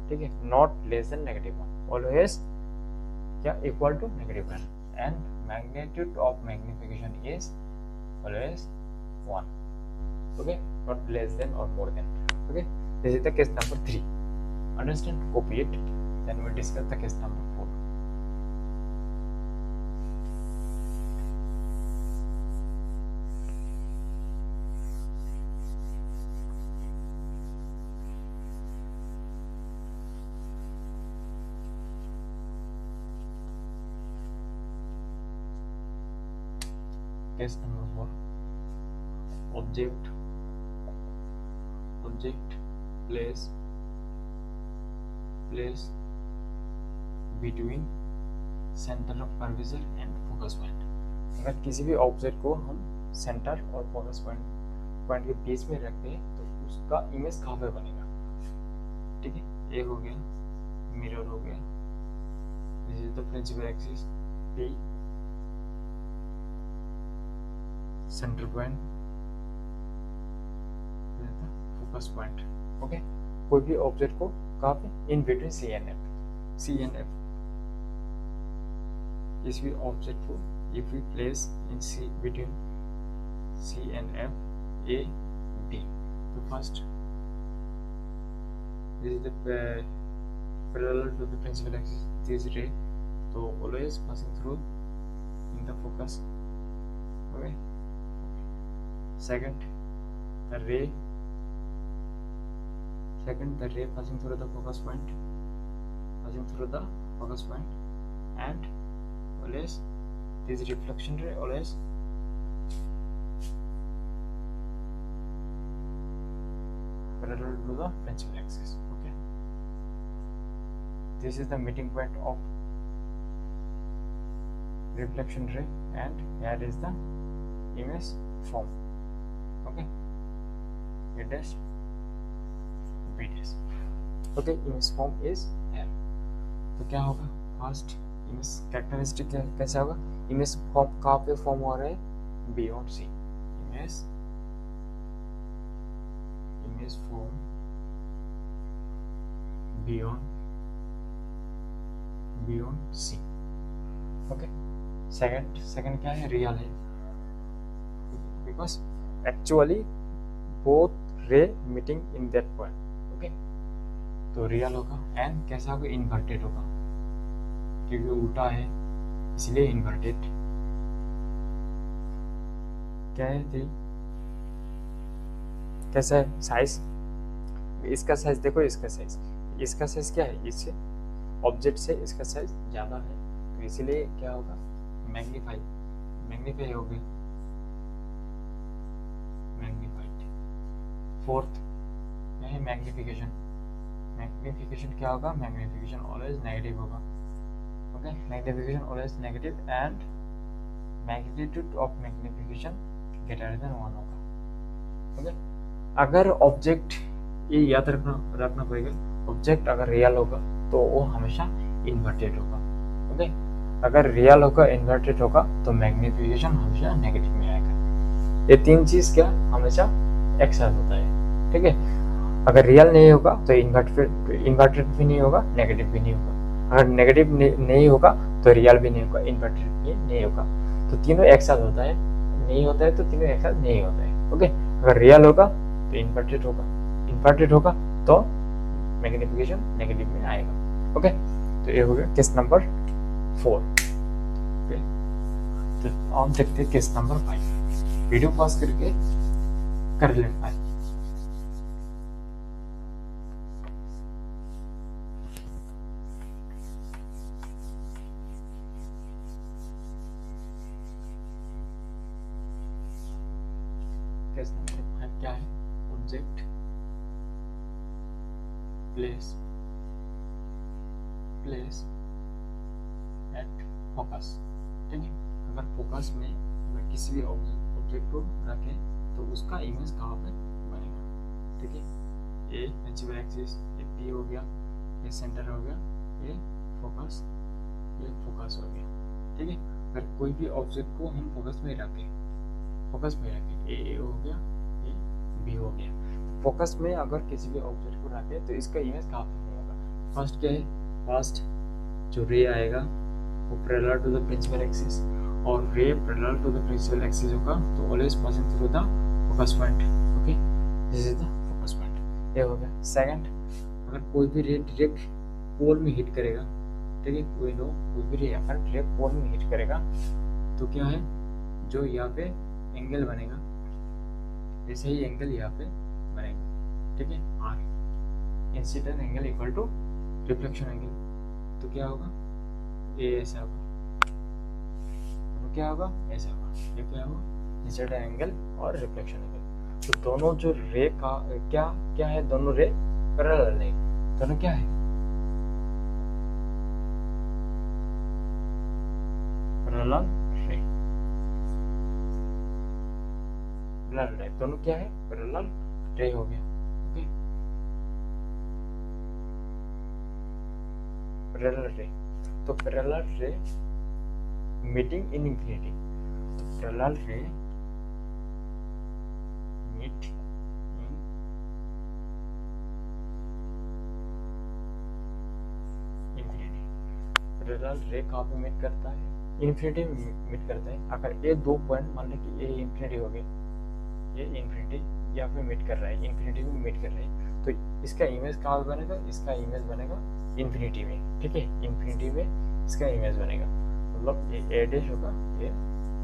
ठीक है, not less than -1, always क्या equal to -1, and magnitude of magnification is always 1. Okay, not less than or more than. Okay, this is the case number 3. Understand, copy it, then we'll discuss the case number 4. Case number 4, object place between center of curvature and focus point. अगर किसी भी object को हम centre और focus point के बीच में रखते हैं तो उसका इमेज कहाँ पे बनेगा, ठीक है. ए हो गया, मिरर हो गया, this is the principal axis, P centre point, focus point. Okay, कोई भी ऑब्जेक्ट को कहाँ पे, in between C and F. किसी भी ऑब्जेक्ट को if we place in C, between C and F, A B, तो first this is the parallel to the principal axis, this ray, तो always passing through in the focus. Okay, second the ray passing through the focus point, and always this reflection ray always parallel to the principal axis. Okay, this is the meeting point of reflection ray, and here is the image form. a dash b dash. Okay, image form is है। तो क्या होगा, first image characteristic कैसे होगा, image form कहाँ पे form हो रहा है, beyond C, image form beyond C. Okay, second क्या है, रियल है, because actually both ray meeting in that point. Okay, तो रियल होगा। एंड कैसा होगा, इन्वर्टेड होगा, क्योंकि उल्टा है इसलिए इन्वर्टेड। क्या है थ्री, कैसा है साइज, इसका साइज देखो, इसका साइज क्या है, इससे ऑब्जेक्ट से इसका साइज ज्यादा है, तो इसीलिए क्या होगा, मैग्नीफाई हो गया, मैग्नीफाइड। फोर्थ क्या है, मैग्निफिकेशन क्या होगा, मैग्निफिकेशन ऑलवेज नेगेटिव होगा। Okay, magnification always negative and magnitude of magnification greater than 1 होगा। ओके, अगर ऑब्जेक्ट, ये याद रखना पड़ेगा, ऑब्जेक्ट अगर रियल होगा तो वो हमेशा इन्वर्टेड होगा। ओके, अगर रियल होगा इन्वर्टेड होगा तो मैग्निफिकेशन हमेशा नेगेटिव में आएगा। ये तीन चीज क्या हमेशा एक साथ होता है। ठीक है, अगर रियल नहीं होगा तो इन्वर्टेड भी नहीं होगा, नेगेटिव भी नहीं होगा। अगर नेगेटिव नहीं होगा तो रियल भी नहीं होगा, इन्वर्टेड भी नहीं होगा। तो तीनों एक साथ होता है, नहीं होता है तो तीनों एक साथ नहीं होता है। ओके, अगर रियल होगा तो इन्वर्टेड होगा तो मैग्निफिकेशन नेगेटिव में आएगा। ओके, तो ये हो गया केस नंबर 4। ओके, तो हम देखते हैं केस नंबर 5। वीडियो पॉज करके कर लेना है। केस नंबर 5 क्या है, ऑब्जेक्ट प्लेस एट फोकस। ठीक है, अगर फोकस में अगर किसी भी ऑब्जेक्ट को रखें तो उसका इमेज कहाँ पे बनेगा। ठीक है, ये प्रिंसिपल एक्सिस, ये पी हो गया, ये सेंटर हो गया, ये फोकस हो गया। ठीक है, अगर कोई भी ऑब्जेक्ट को हम फोकस में रखें, ए हो गया, ये बी हो गया। फोकस में अगर किसी भी ऑब्जेक्ट को रखें तो इसका इमेज कहाँ पे होगा। फर्स्ट क्या है, फर्स्ट जो रे आएगा वो parallel to the principal axis, और ray parallel to the principal axis होगा तो always passing through the focus point. Okay, this is the focus point, ये हो गया। सेकंड, अगर कोई भी रे डायरेक्ट पोल में हिट करेगा, ठीक है, कोई भी रे अगर डायरेक्ट पोल में हिट करेगा तो क्या है, जो यहाँ पे एंगल बनेगा, ऐसे ही एंगल यहाँ पे बनेगा। ठीक है, are incident angle equal to reflection angle, तो क्या होगा, ये ऐसा होगा, तो क्या होगा, ऐसा होगा, ये क्या होगा, इंसिडेंट एंगल और रिफ्लेक्शन एंगल। तो दोनों जो रे का क्या है, दोनों रे पैरेलल नहीं, दोनों क्या है, पैरेलल रे, दोनों क्या है, पैरेलल रे हो गया। ओके, पैरेलल रे, तो पैरेलल रे मीटिंग इन इंफिनिटी, तो पैरेलल रे मीट इन इंफिनिटी। पैरेलल रे कहाँ पे मीट करता है, इंफिनिटी में मीट करता है। अगर ये दो पॉइंट मान लें कि ये इंफिनिटी हो गए, ये इंफिनिटी यहाँ पे मीट कर रहा है, इंफिनिटी में मीट कर रहा है, तो इसका इमेज कहाँ बनेगा, इसका इमेज बनेगा इंफिनिटी में। ठीक है, इंफिनिटी में इसका इमेज बनेगा, मतलब ये ए डैश होगा, ये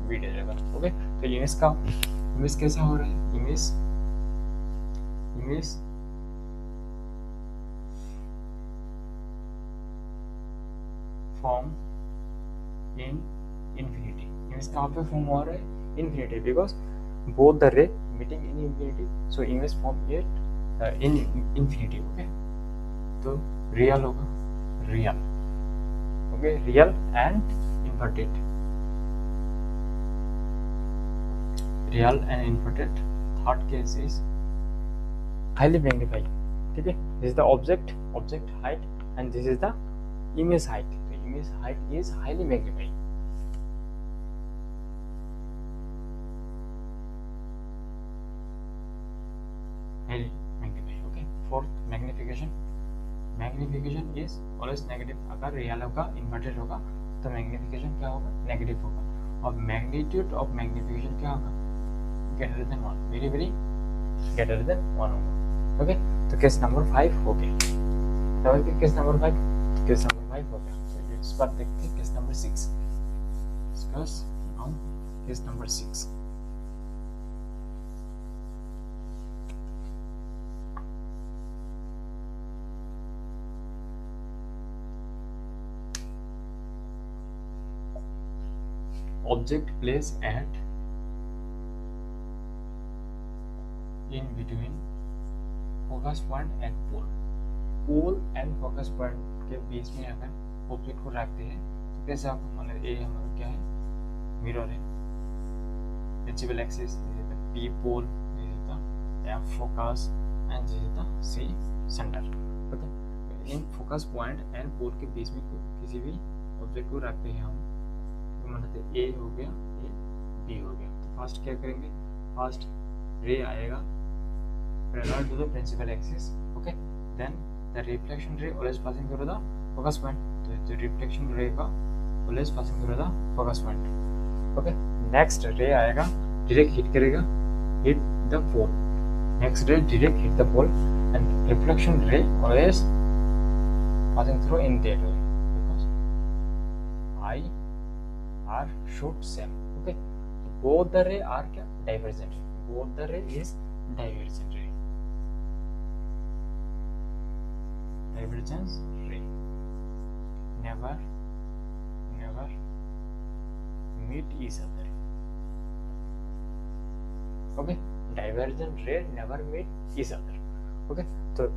बी डैश होगा। ओके, तो इमेज कैसा हो रहा है, image form in infinity. Image कहाँ पे फॉर्म हो रहा है, infinity, because both the ray meeting in infinity, so image form it in infinity. Okay, तो real होगा, real, okay, real and inverted, third case is highly magnify, ठीक है. This is the object height and this is the image height. The image height is highly magnified. Highly magnify. Okay. Fourth, magnification. Magnification is always negative. अगर real होगा, inverted होगा, तो magnification क्या होगा? Negative होगा. और मैग्नीट्यूड ऑफ मैग्निफिकेशन क्या होगा? Greater than 1, very very greater than 1 होगा. ओके, तो केस नंबर 5 हो गया. समझ गए केस नंबर 5? केस नंबर 5 हो गया. तो इस बार देखते हैं case number 6. Discuss now case number 6. Object placed at in between focus point and pole. Pole and focus point के बीच में अगर ऑब्जेक्ट को रखते हैं तो कैसे आपको मतलब ये हमारा क्या है? मिरर है. Principal axis, this is the P pole, this is the F focus and this is the C center. Okay, in focus point and pole के बीच में किसी भी ऑब्जेक्ट को रखते हैं हम, मतलब ए हो गया, ए बी हो गया. तो फर्स्ट क्या करेंगे? फर्स्ट रे आएगा parallel to the principal axis. Okay, then the reflection ray always passing through the focus point. तो रिफ्लेक्शन रे का always passing through the focus point. Okay, next ray आएगा, direct hit करेगा, hit the pole. Next ray direct hit the pole and reflection ray always passing through in that way because I are should same. Okay, both the ray are क्या? Divergent ray. Both the ray is divergent ray. Divergence ray never meet each other. Okay, divergent ray never meet each other. Okay, तो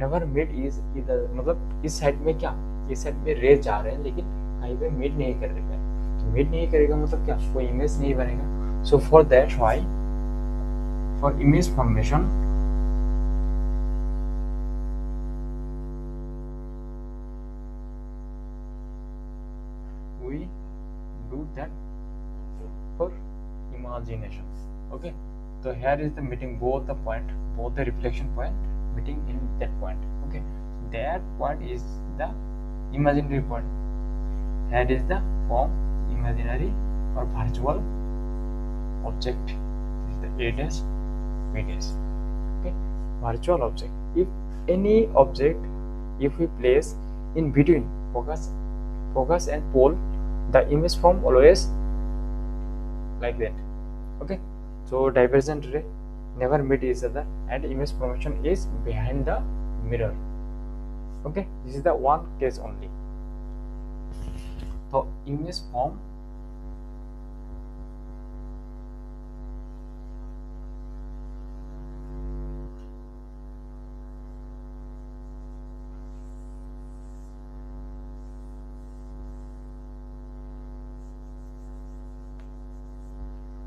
never meet is either मतलब इस side में क्या? इस side में रे जा रहे हैं लेकिन कहीं पे मीट नहीं कर रहे हैं. मीट नहीं करेगा मतलब क्या? कोई इमेज नहीं बनेगा. So for that why for image formation we do that for imagination. Okay, तो here is the meeting both the point, both the reflection point meeting in that point. Okay, that point is the imaginary point. That is the form imaginary or virtual object. This is the A dash, B dash. Okay, virtual object. If any object, if we place in between focus and pole, the image form always like that. Okay, so divergent ray never meet each other and image formation is behind the mirror. Okay, this is the one case only. So image form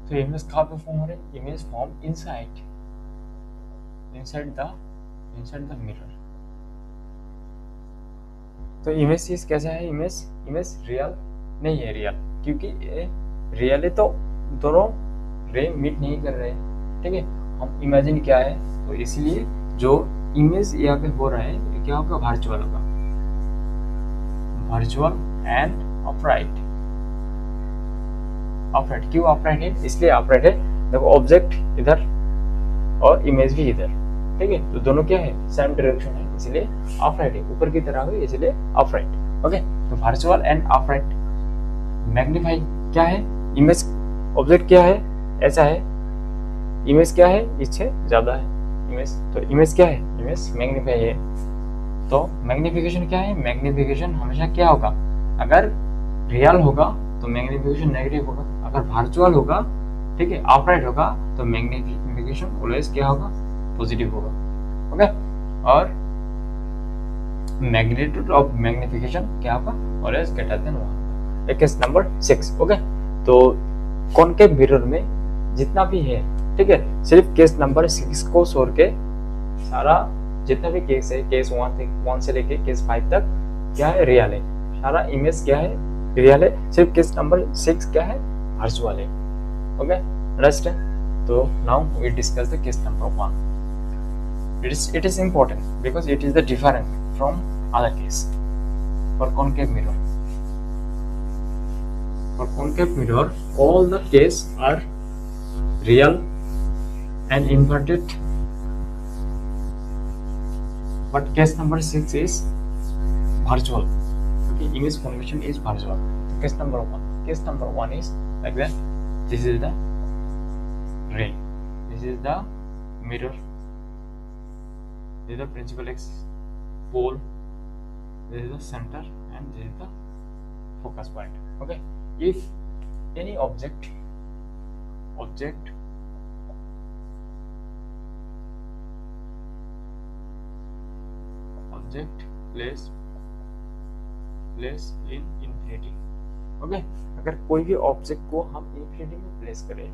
तो image कहाँ पे form हो रहे हैं? Image form inside the mirror. तो image चीज कैसा है? इमेज रियल नहीं है. रियल क्योंकि रियल है तो दोनों रे मीट नहीं कर रहे हैं. ठीक है, हम इमेजिन क्या है तो इसलिए जो इमेज यहाँ पे हो रहा है ये क्या होगा? वर्चुअल होगा. Virtual and upright. अपराइट क्यों अपराइट है? इसलिए अपराइट है, देखो ऑब्जेक्ट इधर और इमेज भी इधर. ठीक है, तो दोनों क्या है? सेम डायरेक्शन है इसलिए अपराइट है. ऊपर की तरह है इसलिए अपराइट. ओके, तो वर्चुअल एंड अपराइट. मैग्नीफाई क्या है? इमेज ऑब्जेक्ट क्या है? ऐसा है. इमेज क्या है? इससे ज्यादा है इमेज. तो इमेज क्या है? इमेज मैग्नीफाई है. तो मैग्निफिकेशन क्या है? मैग्निफिकेशन हमेशा क्या होगा? अगर रियल होगा तो मैग्निफिकेशन नेगेटिव होगा. अगर वर्चुअल होगा, ठीक है, अपराइट होगा तो मैग्निफिकेशन ऑलवेज क्या होगा? पॉजिटिव होगा. ओके, और मैग्नीट्यूड ऑफ मैग्निफिकेशन क्या होगा? Always greater than 1. Case number 6. Okay, तो कॉनकेव मिरर में जितना भी है, ठीक है, सिर्फ केस नंबर 6 को छोड़ के सारा जितना भी केस है, केस 1 से लेके केस 5 तक क्या है, रियल है। सारा इमेज क्या है, रियल है। सिर्फ केस नंबर 6 क्या है, वर्चुअल है। Okay, understand. तो now we discuss the case number 1. It is important because it is the different from other case. For concave mirror, all the case are real and inverted, but case number 6 is virtual. Okay, image formation is virtual. Case number 1 is like that. This is the ray, this is the mirror, this is the principal axis, pole, this is the center, and this is the focus point. Okay, if any object place in infinity. Okay, अगर कोई भी object को हम infinity में place करें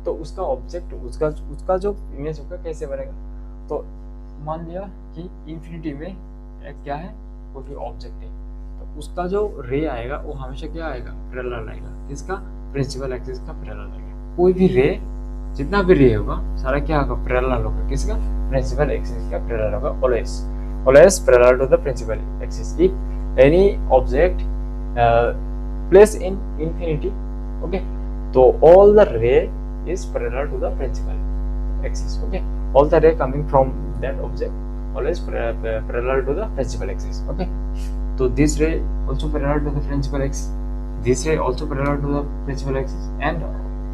तो उसका object उसका जो इमेज होगा कैसे बनेगा। तो मान लिया कि इंफिनिटी में क्या है, कोई भी ऑब्जेक्ट है, तो उसका जो रे आएगा वो हमेशा क्या आएगा, पैरेलल आएगा। किसका, प्रिंसिपल एक्सिस का पैरेलल आएगा। कोई भी रे, जितना भी रे होगा सारा क्या होगा, पैरेलल होगा। किसका, प्रिंसिपल एक्सिस का पैरेलल होगा। always parallel to the principal axis. If any object placed in infinity, okay, so all the ray is parallel to the principal axis. Okay, all the ray coming from that object always parallel to the principal axis. Okay, so this ray also parallel to the principal axis, this ray also parallel to the principal axis, and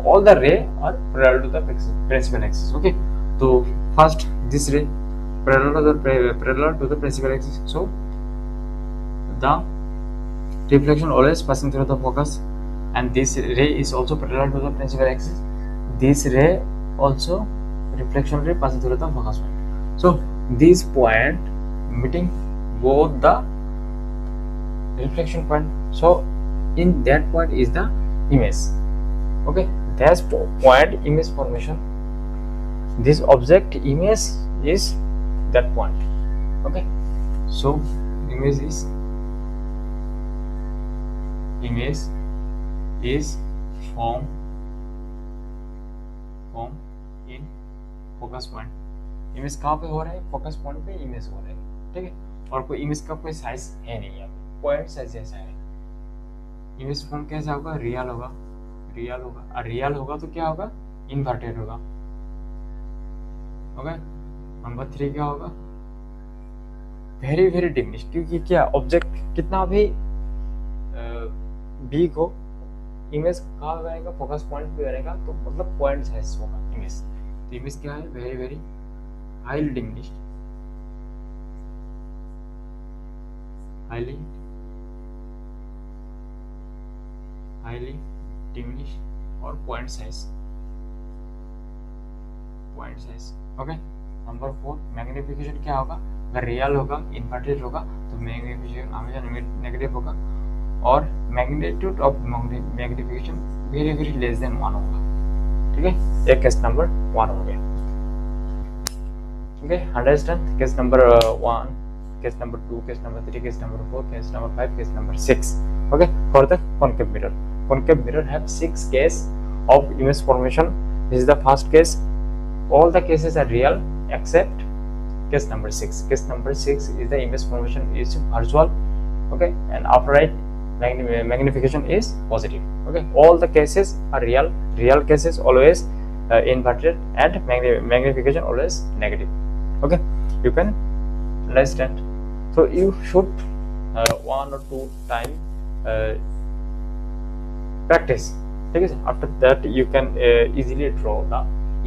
all the ray are parallel to the principal axis. Okay, so first this ray parallel to the principal axis, so the reflection always passing through the focus, and this ray is also parallel to the principal axis. This ray also reflection ray passing through the focus point. So this point meeting both the reflection point, so in that point is the image. Okay, that's point image formation. This object image is that point. Okay, so image is formed in focus point. Image कहाँ पे हो रहा है, focus point पे image हो रहा है। ठीक है, और कोई इमेज का कोई साइज है नहीं, यहाँ पे पॉइंट साइज जैसा है। इमेज फॉर्म कैसा होगा, रियल होगा। और रियल होगा तो क्या होगा, इन्वर्टेड होगा। ओके, नंबर 3 क्या होगा, वेरी वेरी डिमिनिश, क्योंकि क्या ऑब्जेक्ट कितना भी बिग हो, इमेज कहाँ बनेगा, फोकस पॉइंट पे बनेगा, तो मतलब पॉइंट साइज होगा इमेज। तो इमेज क्या है, very very highly diminished, highly diminished और point size. Okay, number 4 magnification क्या होगा, अगर रियल होगा, इन्वर्टेड होगा तो मैग्निफिकेशन हमेशा नेगेटिव होगा, और magnitude of magnification very very less than 1 होगा। ठीक है, ये केस नंबर 1 हो गया। Okay, understand. Case number 1, case number 2, case number 3, case number 4, case number 5, case number 6. Okay, for the concave mirror. Concave mirror have 6 cases of image formation. This is the first case. All the cases are real except case number 6. Case number 6 is the image formation is virtual. Okay, and upright magnification is positive. Okay, all the cases are real. Real cases always inverted, and magnification always negative. Okay, you can understand. So you should 1 or 2 time practice. Okay, after that you can easily draw the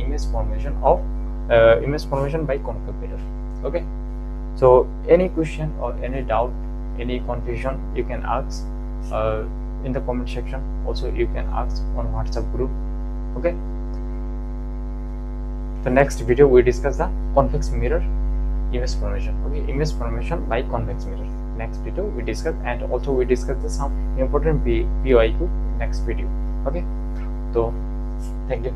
image formation by concave mirror. Okay, so any question or any doubt, any confusion, you can ask in the comment section. Also you can ask on WhatsApp group. Okay, the next video we discuss the convex mirror image formation. Okay, image formation by convex mirror. Next video we discuss, and also we discuss some important PYQ next video. Okay, so thank you.